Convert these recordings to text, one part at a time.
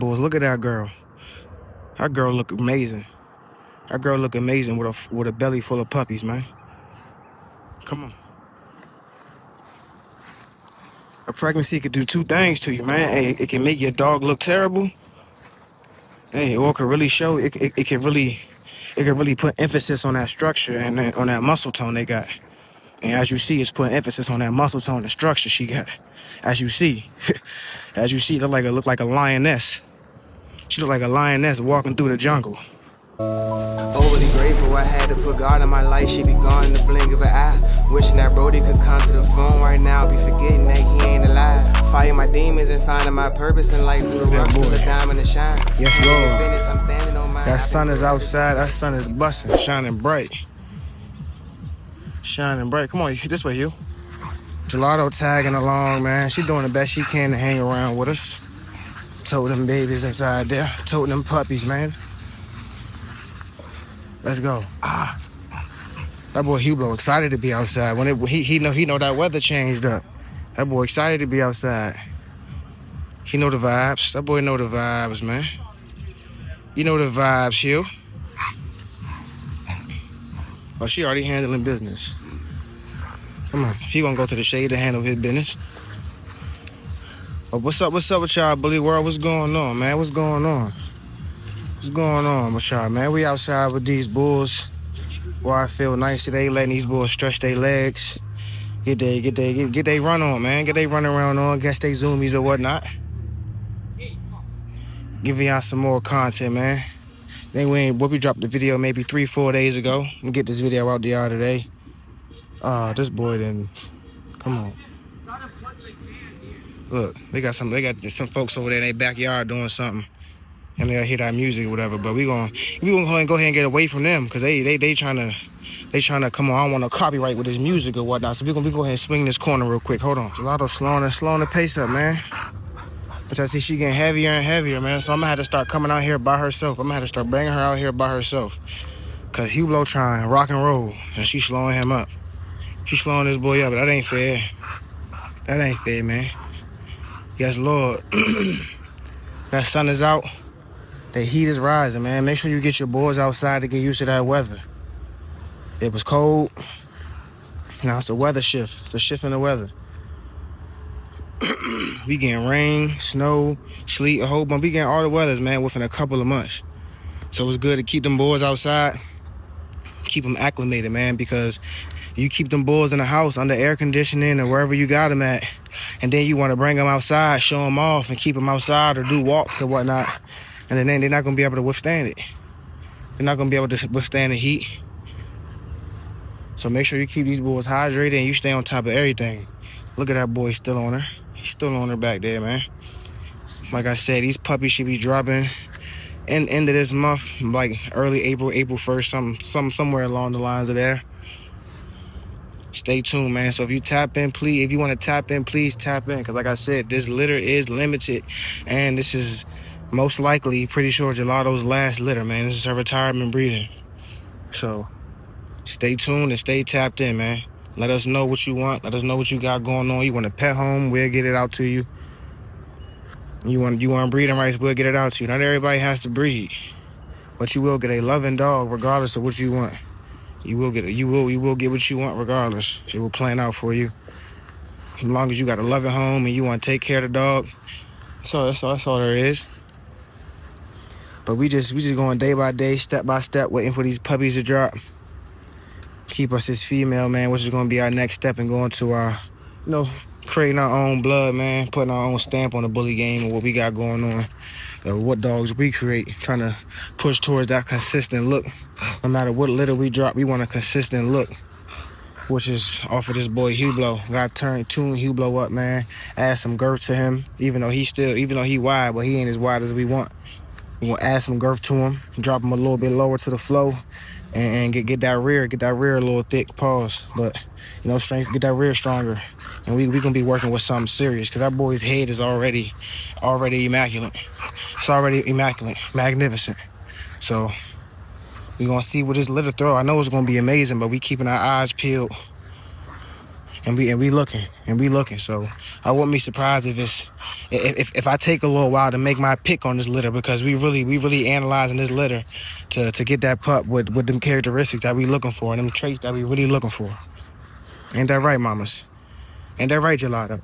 Boys, look at that girl. That girl look amazing. That girl look amazing with a belly full of puppies, man. Come on. A pregnancy could do two things to you, man. Hey, it can make your dog look terrible. Hey, or it can really show. It can really put emphasis on that structure and on that muscle tone they got. And as you see, it's putting emphasis on that muscle tone and structure she got. As you see, look like a lioness. She look like a lioness walking through the jungle. Overly grateful, I had to put God in my life. She be gone in the blink of an eye. Wishing that Brody could come to the phone right now. Be forgetting that he ain't alive. Fighting my demons and finding my purpose in life through the rough to the diamond and shine. Yes, Lord. I'm standing on my. That sun is outside. That sun is busting, shining bright. Shining bright. Come on, this way, you. Gelato tagging along, man. She doing the best she can to hang around with us. Toting them babies inside there. Toting them puppies, man. Let's go. That boy Hublot excited to be outside. When he know that weather changed up. That boy excited to be outside. He know the vibes. That boy know the vibes, man. You know the vibes, Hugh. Oh, she already handling business. Come on. He gonna go to the shade to handle his business. Oh, what's up with y'all, bully world? What's going on, man? What's going on? What's going on with y'all, man? We outside with these bulls. Boy, I feel nice today, letting these bulls stretch their legs. Get they run on, man. Get they run around on, guess they zoomies or whatnot. Giving y'all some more content, man. Then we dropped the video maybe 3-4 days ago. I'm gonna get this video out to y'all today. This boy didn't. Come on. Look, they got some folks over there in their backyard doing something. And they'll hear that music or whatever, but we gonna go ahead and get away from them because they trying to come on. I don't want no copyright with this music or whatnot. So we go ahead and swing this corner real quick. Hold on, Gelato slowing the pace up, man. But I see she getting heavier and heavier, man. So I'm gonna have to start coming out here by herself. I'm gonna have to start bringing her out here by herself, cause Hublot trying rock and roll and she's slowing him up. She's slowing this boy up, but that ain't fair. That ain't fair, man. Yes, Lord. That sun is out. The heat is rising, man. Make sure you get your boys outside to get used to that weather. It was cold. Now it's a weather shift. It's a shift in the weather. We getting rain, snow, sleet, a whole bunch. We getting all the weathers, man, within a couple of months. So it's good to keep them boys outside. Keep them acclimated, man, because you keep them boys in the house under air conditioning or wherever you got them at, and then you want to bring them outside, show them off, and keep them outside or do walks or whatnot. And then they're not going to be able to withstand it. They're not going to be able to withstand the heat. So make sure you keep these boys hydrated and you stay on top of everything. Look at that boy still on her. He's still on her back there, man. Like I said, these puppies should be dropping end of this month, like early April 1st, somewhere along the lines of there. Stay tuned, man. So if you tap in, please, if you want to tap in, please tap in. Because like I said, this litter is limited. And this is most likely, pretty sure, Gelato's last litter, man. This is her retirement breeding. So stay tuned and stay tapped in, man. Let us know what you want. Let us know what you got going on. You want a pet home, we'll get it out to you. You want breeding rights, we'll get it out to you. Not everybody has to breed, but you will get a loving dog regardless of what you want. You will get it. You will get what you want regardless. It will plan out for you. As long as you got a loving home and you want to take care of the dog. So that's all there is. But we just going day by day, step by step, waiting for these puppies to drop. Keep us this female, man, which is going to be our next step in going to our, creating our own blood, man, putting our own stamp on the bully game and what we got going on. What dogs we create, trying to push towards that consistent look. No matter what litter we drop, we want a consistent look, which is off of this boy Hublot. Got to tune Hublot up, man. Add some girth to him, even though he wide, but he ain't as wide as we want. We want to add some girth to him, drop him a little bit lower to the flow, and get that rear a little thick. Pause, but strength, get that rear stronger. And we gonna be working with something serious because that boy's head is already immaculate. It's already immaculate, magnificent. So we gonna see what this litter throw. I know it's gonna be amazing, but we keeping our eyes peeled. And we looking. So I wouldn't be surprised if I take a little while to make my pick on this litter, because we really analyzing this litter to get that pup with them characteristics that we looking for and them traits that we really looking for. Ain't that right, mamas? Ain't that right, Gelato?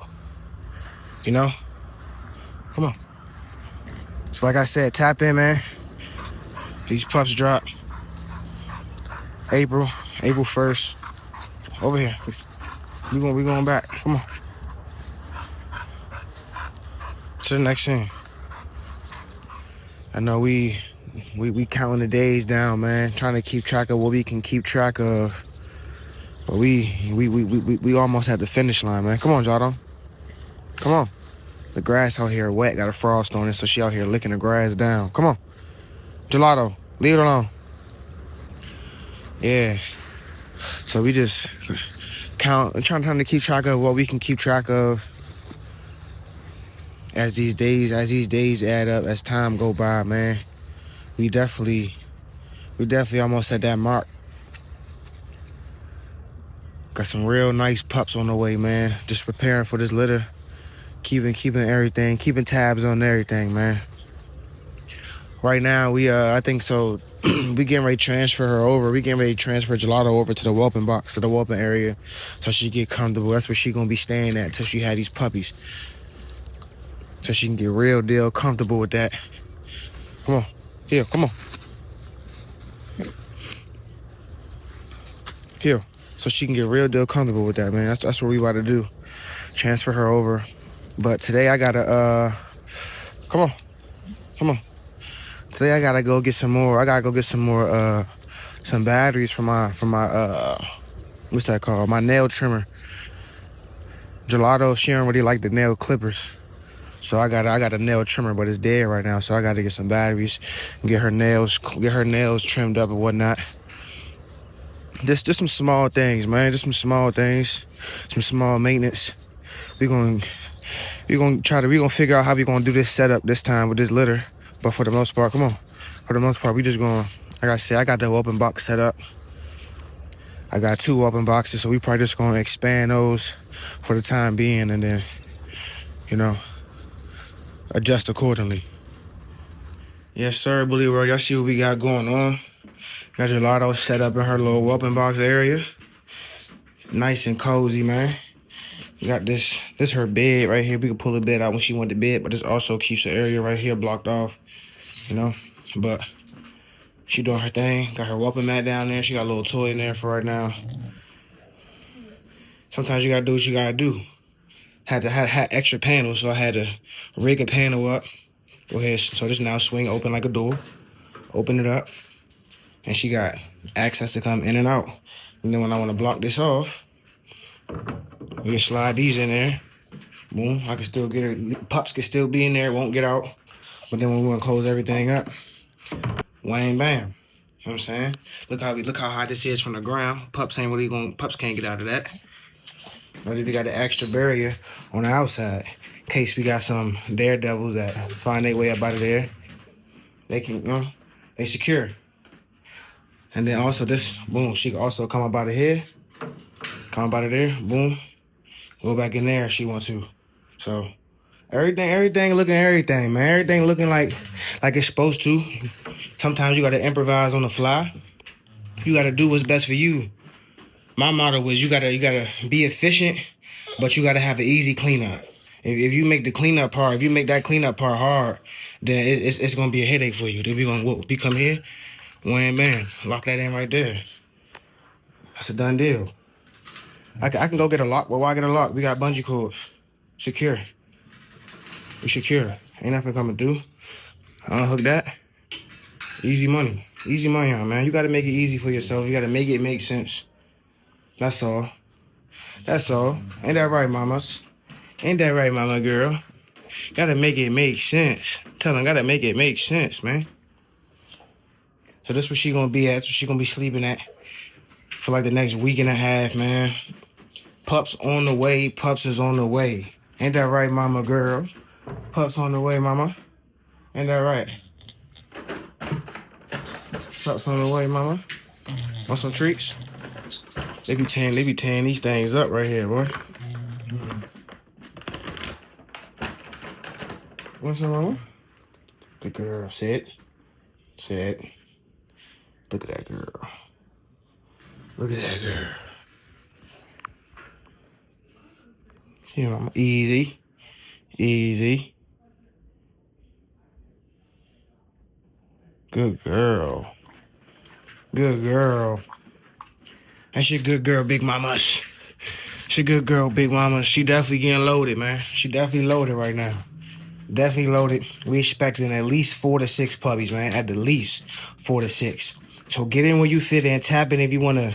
You know? Come on. So like I said, tap in, man. These pups drop April 1st. Over here. We going back. Come on. To the next scene. I know we counting the days down, man. Trying to keep track of what we can keep track of. But we almost at the finish line, man. Come on, Jado. Come on. The grass out here wet, got a frost on it, so she out here licking the grass down. Come on. Gelato, leave it alone. Yeah. So we just trying to keep track of what we can keep track of as these days add up, as time go by, man. We definitely almost at that mark. Got some real nice pups on the way, man. Just preparing for this litter. Keeping everything, keeping tabs on everything, man. Right now, I think so, we getting ready to transfer her over. We getting ready to transfer Gelato over to the whelping box, to the whelping area, so she get comfortable. That's where she gonna be staying at till she had these puppies. So she can get real deal comfortable with that. Come on. Here, come on. Here. So she can get real deal comfortable with that, man. That's what we about to do. Transfer her over. But today I gotta, come on. Today I gotta go get some more. Some batteries for my what's that called? My nail trimmer. Gelato, she don't really like the nail clippers. So I got a nail trimmer, but it's dead right now. So I gotta get some batteries and get her nails trimmed up and whatnot. Just some small things, man. Just some small things, some small maintenance. We gonna figure out how we gonna do this setup this time with this litter. But for the most part, come on. For the most part, we just gonna, like I said, I got the open box set up. I got 2 open boxes, so we probably just gonna expand those for the time being, and then, you know, adjust accordingly. Yes, sir, Bully World. Y'all see what we got going on. Got Gelato set up in her little whelping box area. Nice and cozy, man. We got this her bed right here. We can pull the bed out when she went to bed, but this also keeps the area right here blocked off, you know. But she doing her thing. Got her whelping mat down there. She got a little toy in there for right now. Sometimes you gotta do what you gotta do. Had extra panels, so I had to rig a panel up. Go ahead. So this now swing open like a door. Open it up. And she got access to come in and out. And then when I want to block this off, we can slide these in there. Boom. I can still get her. Pups can still be in there. Won't get out. But then when we want to close everything up, whang bam. You know what I'm saying? Look how high this is from the ground. Pups can't get out of that. But if we got the extra barrier on the outside, in case we got some daredevils that find their way up out of there, they can, you know, they secure. And then also this, boom, she can also come up out of here, come up out of there, boom, go back in there if she wants to. So everything looking everything, man. Everything looking like it's supposed to. Sometimes you gotta improvise on the fly. You gotta do what's best for you. My motto was you gotta be efficient, but you gotta have an easy cleanup. If you make the cleanup part, if you make that cleanup part hard, then it's gonna be a headache for you. Then we gonna come here, wham bam, lock that in right there. That's a done deal. I can go get a lock, but why get a lock? We got bungee cords. Secure. We secure. Ain't nothing coming through. Unhook that. Easy money. Easy money on, man. You gotta make it easy for yourself. You gotta make it make sense. That's all. That's all. Ain't that right, mamas? Ain't that right, mama girl? Gotta make it make sense. Tell them, gotta make it make sense, man. So this where she gonna be at. So she gonna be sleeping at for like the next week and a half, man. Pups on the way. Pups is on the way. Ain't that right, mama girl? Pups on the way, mama. Ain't that right? Pups on the way, mama. Want some treats? They be tearing these things up right here, boy. What's wrong? Good girl. Sit. Look at that girl. Look at that girl. Here, mama. Easy. Good girl. That's your good girl, Big Mama. She good girl, Big Mama. She definitely getting loaded, man. She definitely loaded right now. Definitely loaded. We expecting at least 4 to 6 puppies, man. At the least 4 to 6. So get in where you fit in. Tap in if you wanna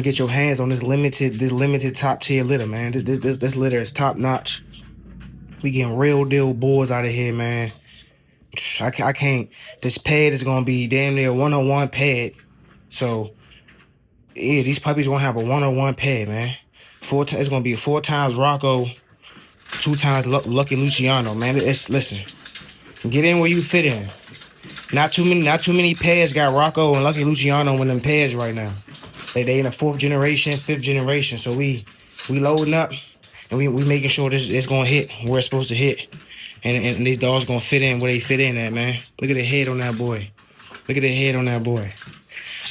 get your hands on this limited top tier litter, man. This litter is top notch. We getting real deal boys out of here, man. I can't. This pad is gonna be damn near 101 pad. So yeah, these puppies gonna have a 101 pad, man. It's gonna be 4 times Rocco, 2 times Lucky Luciano, man. Listen, get in where you fit in. Not too many pads got Rocco and Lucky Luciano in them pads right now. They in the 4th generation, 5th generation. So we loading up and we making sure this it's gonna hit where it's supposed to hit. And these dogs gonna fit in where they fit in at, man. Look at the head on that boy.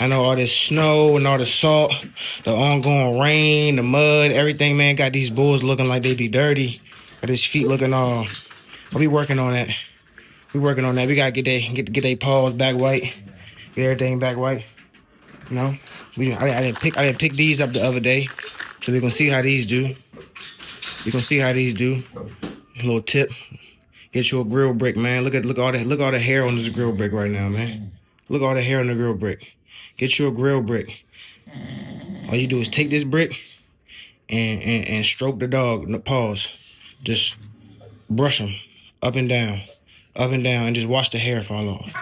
I know all this snow and all the salt, the ongoing rain, the mud, everything, man, got these bulls looking like they be dirty. Got his feet looking all. But we working on that. We gotta get they paws back white. Get everything back white. You know? I didn't pick these up the other day. So we're gonna see how these do. A little tip. Get you a grill brick, man. Look all the hair on this grill brick right now, man. Look all the hair on the grill brick. Get you a grill brick. All you do is take this brick and stroke the dog, paws. Just brush them up and down, and just watch the hair fall off.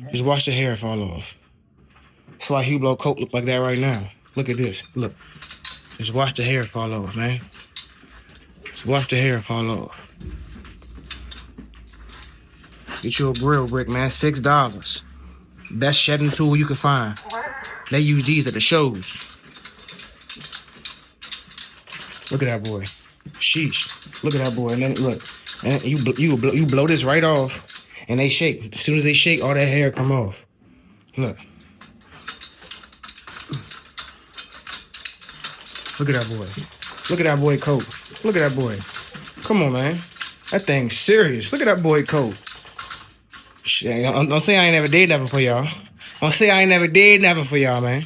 That's why Hublot coat look like that right now. Look at this. Look. Just watch the hair fall off, man. Get you a grill brick, man. $6. Best shedding tool you can find. They use these at the shows. Look at that boy. Sheesh. Look at that boy. And then look. And you blow this right off. And they shake. As soon as they shake, all that hair come off. Look. Look at that boy. Look at that boy coat. Look at that boy. Come on, man. That thing's serious. Look at that boy coat. Shit, don't say I ain't never did nothing for y'all. Man.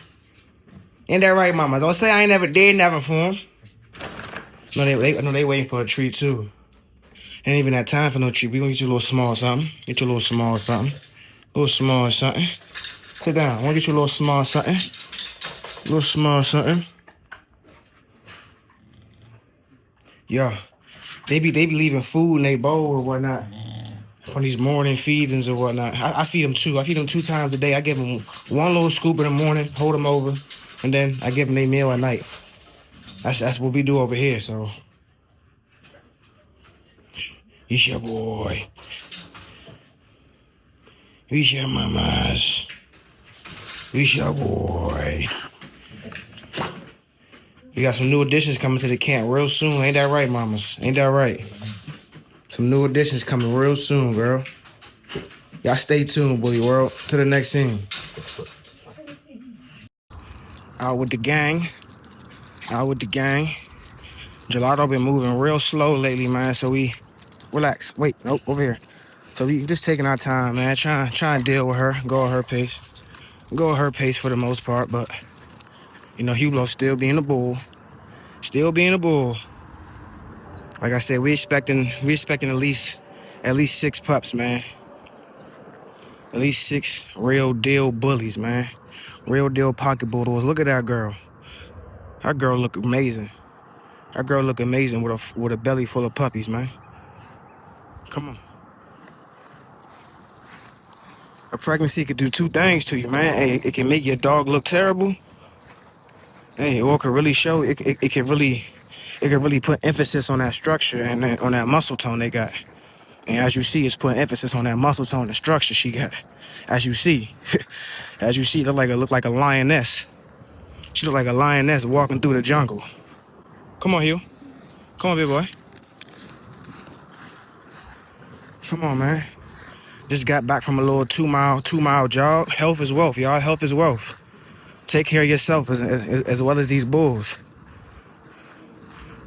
Ain't that right, mama? Don't say I ain't never did nothing for them. I know they waiting for a treat, too. Ain't even that time for no treat. We gonna get you a little small something. Sit down. I wanna get you a little small something. Yeah. They be leaving food in their bowl or whatnot. From these morning feedings or whatnot. I feed them 2. I feed them 2 times a day. I give them 1 little scoop in the morning, hold them over, and then I give them their meal at night. That's what we do over here, so. He's your boy. He's your mama's. He's your boy. We got some new additions coming to the camp real soon. Ain't that right, mamas? Ain't that right? Some new additions coming real soon, girl. Y'all stay tuned, Bully World. To the next scene. Out with the gang. Gelato been moving real slow lately, man. So we relax. Wait, nope, over here. So we just taking our time, man. Trying to deal with her. Go at her pace for the most part. But you know, Hublot still being a bull. Like I said, we expecting at least 6 pups, man. At least 6 real deal bullies, man. Real deal pocket bulldogs. Look at that girl. Her girl look amazing. With a belly full of puppies, man. Come on. A pregnancy could do 2 things to you, man. Hey, it can make your dog look terrible. Hey, or it can really show. It can really put emphasis on that structure and on that muscle tone they got. And as you see, it's putting emphasis on that muscle tone and structure she got. As you see, look like a lioness. She look like a lioness walking through the jungle. Come on, Hugh. Come on, big boy. Come on, man. Just got back from a little 2-mile jog. Health is wealth, y'all. Health is wealth. Take care of yourself as well as these bulls.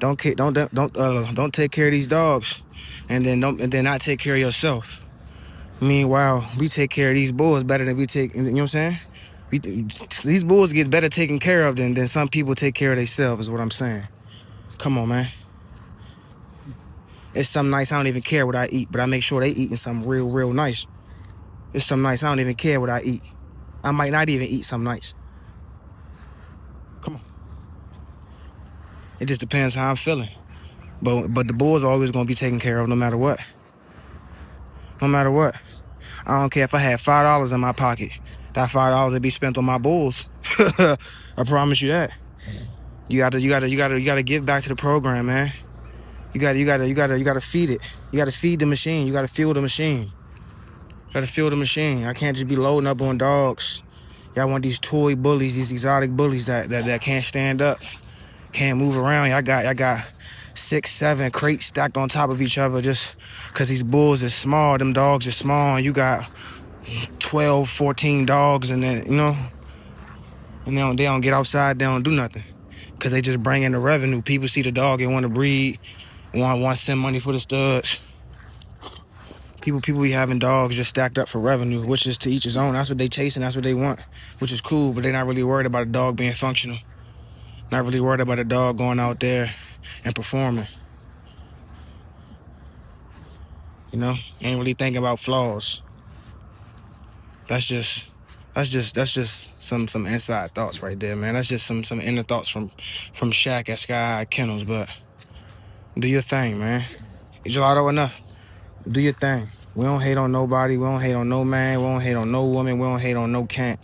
Don't take care of these dogs, and then not take care of yourself. Meanwhile, we take care of these bulls better than we take. You know what I'm saying? These bulls get better taken care of than some people take care of themselves. Is what I'm saying. Come on, man. It's some nights I don't even care what I eat, but I make sure they eating something real nice. It's some nights I don't even care what I eat. I might not even eat some nights. Come on. It just depends how I'm feeling. But the bulls are always gonna be taken care of no matter what. No matter what. I don't care if I had $5 in my pocket. That $5 would be spent on my bulls. I promise you that. You gotta give back to the program, man. You gotta feed it. You gotta feed the machine. You gotta fuel the machine. You gotta fuel the machine. I can't just be loading up on dogs. Y'all want these toy bullies, these exotic bullies that can't stand up, can't move around. Y'all got 6, 7 crates stacked on top of each other just because these bulls is small. Them dogs are small, and you got 12, 14 dogs, and then, you know, and they don't get outside, they don't do nothing because they just bring in the revenue. People see the dog and want to breed, want to send money for the studs. People be having dogs just stacked up for revenue, which is to each his own. That's what they chasing, that's what they want, which is cool, but they're not really worried about a dog being functional. Not really worried about a dog going out there and performing. You know, ain't really thinking about flaws. That's just some inside thoughts right there, man. That's just some inner thoughts from Shaq at Sky High Kennels. But do your thing, man. Gelato enough. Do your thing. We don't hate on nobody. We don't hate on no man. We don't hate on no woman. We don't hate on no camp.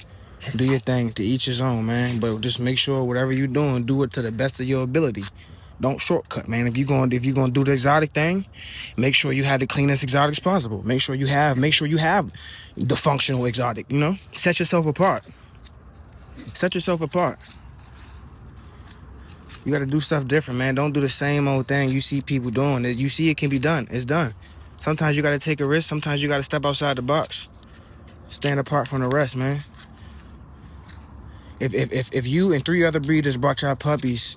Do your thing. To each his own, man. But just make sure whatever you're doing, do it to the best of your ability. Don't shortcut, man. If you're gonna do the exotic thing, make sure you have the cleanest exotics possible. Make sure you have the functional exotic. You know, set yourself apart. Set yourself apart. You got to do stuff different, man. Don't do the same old thing you see people doing. You see it can be done. It's done. Sometimes you got to take a risk. Sometimes you got to step outside the box. Stand apart from the rest, man. If you and 3 other breeders brought y'all puppies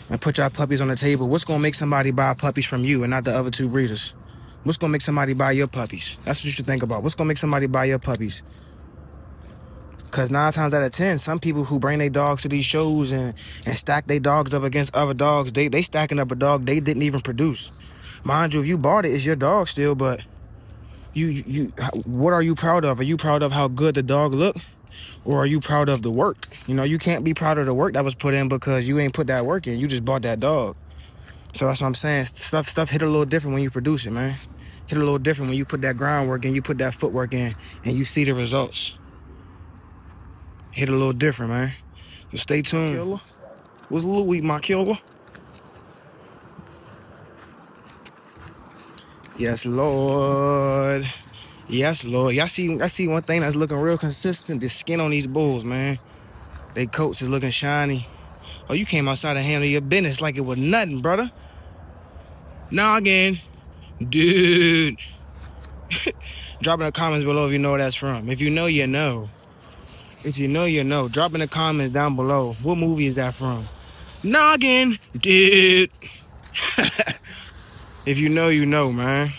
and put y'all puppies on the table, what's going to make somebody buy puppies from you and not the other 2 breeders? What's going to make somebody buy your puppies? That's what you should think about. What's going to make somebody buy your puppies? Because 9 times out of 10, some people who bring their dogs to these shows and stack their dogs up against other dogs, they stacking up a dog they didn't even produce. Mind you, if you bought it, it's your dog still, but what are you proud of? Are you proud of how good the dog looked? Or are you proud of the work? You know, you can't be proud of the work that was put in because you ain't put that work in. You just bought that dog. So that's what I'm saying. Stuff hit a little different when you produce it, man. Hit a little different when you put that groundwork in, you put that footwork in, and you see the results. Hit a little different, man. So stay tuned. Killer. What's a little weak, my killer? Yes, Lord. Yes, Lord. Y'all see one thing that's looking real consistent? The skin on these bulls, man. They coats is looking shiny. Oh, you came outside and handle your business like it was nothing, brother. Noggin. Dude. Drop in the comments below if you know where that's from. If you know, you know. If you know, you know. Drop in the comments down below. What movie is that from? Noggin. Dude. If you know, you know, man.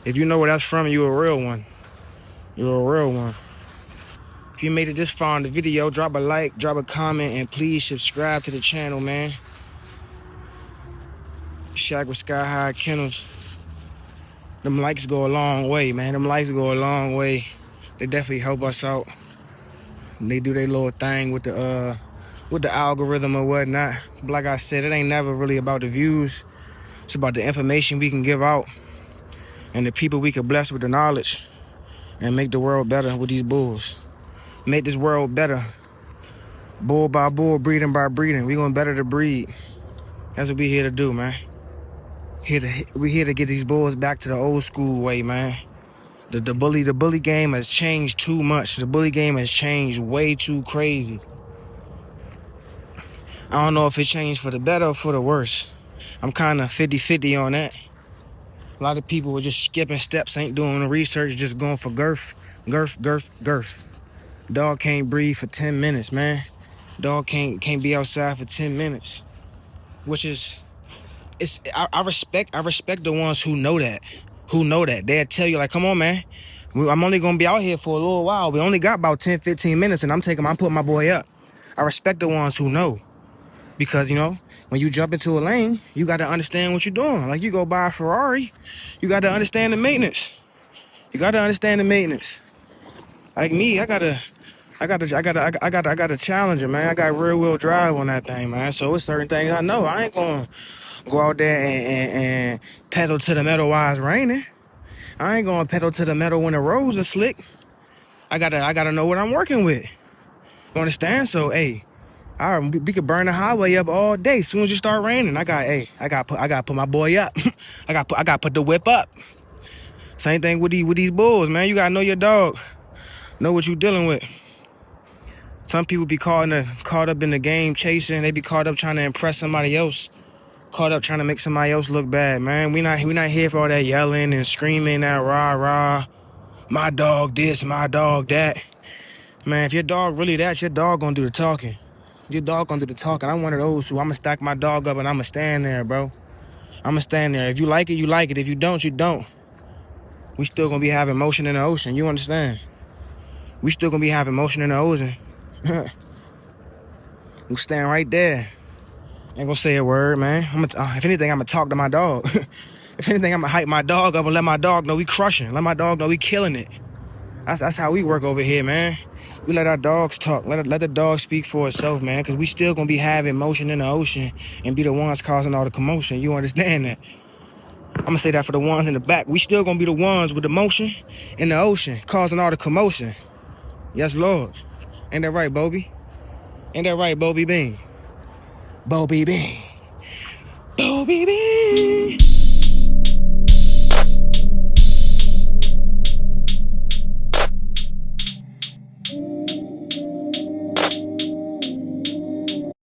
If you know where that's from, you're a real one. You're a real one. If you made it this far in the video, drop a like, drop a comment, and please subscribe to the channel, man. Shaq with Sky High Kennels. Them likes go a long way, man. Them likes go a long way. They definitely help us out. And they do their little thing with the algorithm or whatnot. But like I said, it ain't never really about the views. It's about the information we can give out and the people we can bless with the knowledge and make the world better with these bulls. Make this world better. Bull by bull, breeding by breeding. We gonna better the breed. That's what we here to do, man. We here to get these bulls back to the old school way, man. The bully game has changed too much. The bully game has changed way too crazy. I don't know if it changed for the better or for the worse. I'm kind of 50-50 on that. A lot of people were just skipping steps, ain't doing the research, just going for girth. Dog can't breathe for 10 minutes, man. Dog can't be outside for 10 minutes. Which is, I respect the ones who know that. They'll tell you, like, come on, man. I'm only gonna be out here for a little while. We only got about 10, 15 minutes, and I'm putting my boy up. I respect the ones who know. Because, you know, when you jump into a lane, you got to understand what you're doing. Like, you go buy a Ferrari, you got to understand the maintenance. Like me, I got a Challenger, man. I got rear wheel drive on that thing, man. So it's certain things I know. I ain't gonna go out there and pedal to the metal while it's raining. I ain't gonna pedal to the metal when the roads are slick. I gotta know what I'm working with. You understand? So, hey, we could burn the highway up all day. As soon as you start raining, I gotta put my boy up. I gotta put the whip up. Same thing with these bulls, man. You gotta know your dog, know what you dealing with. Some people be caught up in the game chasing. They be caught up trying to impress somebody else. Caught up trying to make somebody else look bad, man. We not here for all that yelling and screaming, that rah rah. My dog this, my dog that. Man, if your dog really that, your dog gonna do the talking. Your dog gonna do the talking. I'm one of those who I'ma stack my dog up and I'ma stand there, bro. I'ma stand there. If you like it, you like it. If you don't, you don't. We still gonna be having motion in the ocean. You understand? We still gonna be having motion in the ocean. I'm standing right there. Ain't gonna say a word, man. If anything, I'm gonna talk to my dog. If anything, I'm gonna hype my dog up and let my dog know we crushing. Let my dog know we killing it. That's how we work over here, man. We let our dogs talk. Let the dog speak for itself, man. Because we still gonna be having motion in the ocean and be the ones causing all the commotion. You understand that? I'm gonna say that for the ones in the back. We still gonna be the ones with the motion in the ocean causing all the commotion. Yes, Lord. Ain't that right, Bobby? Ain't that right, Bobby Bean? Bobby Bean. Bobby Bean.